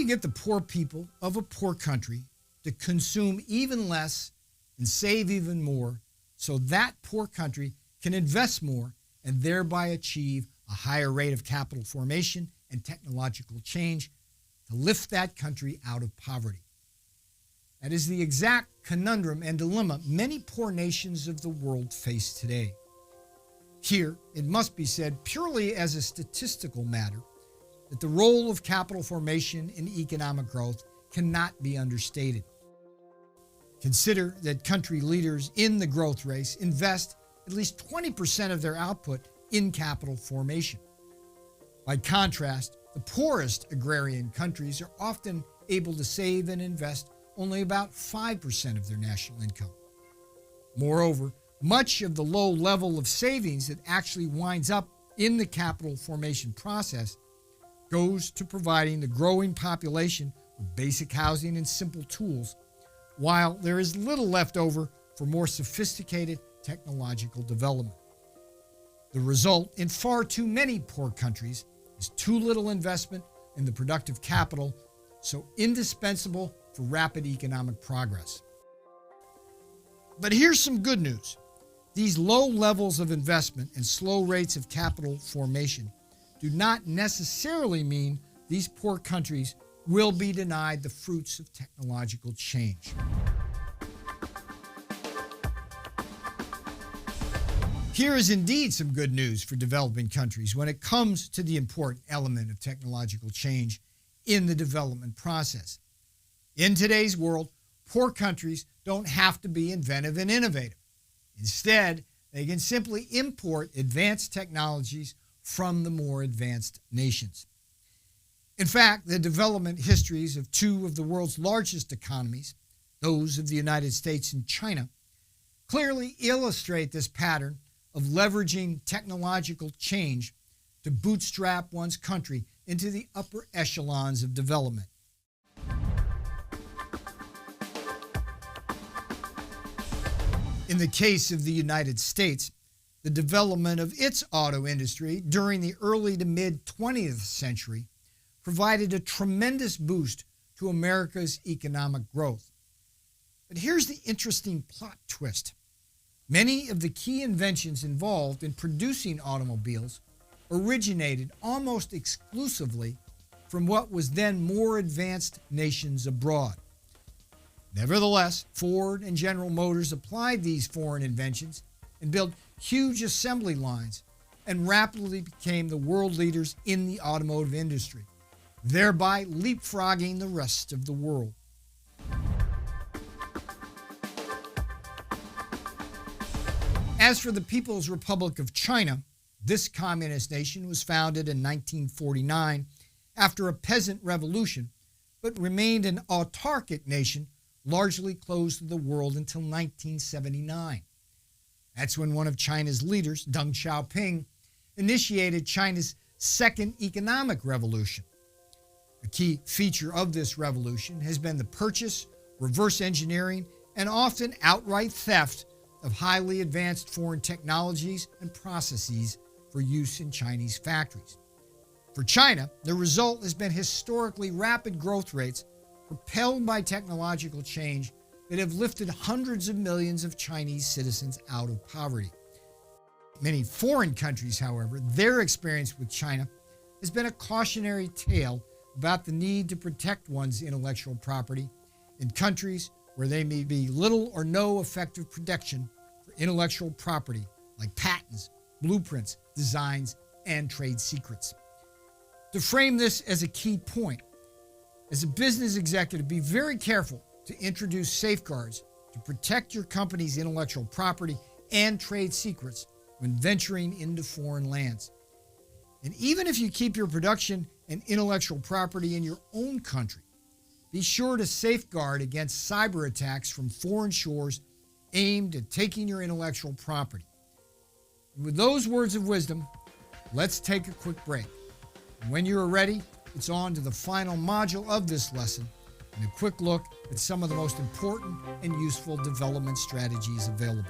can get the poor people of a poor country to consume even less and save even more so that poor country can invest more and thereby achieve a higher rate of capital formation and technological change to lift that country out of poverty. That is the exact conundrum and dilemma many poor nations of the world face today. Here, it must be said purely as a statistical matter that the role of capital formation in economic growth cannot be understated. Consider that country leaders in the growth race invest at least 20% of their output in capital formation. By contrast, the poorest agrarian countries are often able to save and invest only about 5% of their national income. Moreover, much of the low level of savings that actually winds up in the capital formation process goes to providing the growing population with basic housing and simple tools, while there is little left over for more sophisticated technological development. The result in far too many poor countries is too little investment in the productive capital, so indispensable for rapid economic progress. But here's some good news. These low levels of investment and slow rates of capital formation do not necessarily mean these poor countries will be denied the fruits of technological change. Here is indeed some good news for developing countries when it comes to the important element of technological change in the development process. In today's world, poor countries don't have to be inventive and innovative. Instead, they can simply import advanced technologies from the more advanced nations. In fact, the development histories of two of the world's largest economies, those of the United States and China, clearly illustrate this pattern of leveraging technological change to bootstrap one's country into the upper echelons of development. In the case of the United States, the development of its auto industry during the early to mid-20th century provided a tremendous boost to America's economic growth. But here's the interesting plot twist. Many of the key inventions involved in producing automobiles originated almost exclusively from what was then more advanced nations abroad. Nevertheless, Ford and General Motors applied these foreign inventions and built huge assembly lines and rapidly became the world leaders in the automotive industry, thereby leapfrogging the rest of the world. As for the People's Republic of China, this communist nation was founded in 1949 after a peasant revolution, but remained an autarkic nation largely closed to the world until 1979. That's when one of China's leaders, Deng Xiaoping, initiated China's second economic revolution. A key feature of this revolution has been the purchase, reverse engineering, and often outright theft of highly advanced foreign technologies and processes for use in Chinese factories. For China, the result has been historically rapid growth rates propelled by technological change that have lifted hundreds of millions of Chinese citizens out of poverty. Many foreign countries, however, their experience with China has been a cautionary tale about the need to protect one's intellectual property in countries where there may be little or no effective protection for intellectual property like patents, blueprints, designs, and trade secrets. To frame this as a key point, as a business executive, be very careful to introduce safeguards to protect your company's intellectual property and trade secrets when venturing into foreign lands. And even if you keep your production and intellectual property in your own country, be sure to safeguard against cyber attacks from foreign shores aimed at taking your intellectual property. And with those words of wisdom, let's take a quick break. And when you are ready, it's on to the final module of this lesson and a quick look at some of the most important and useful development strategies available.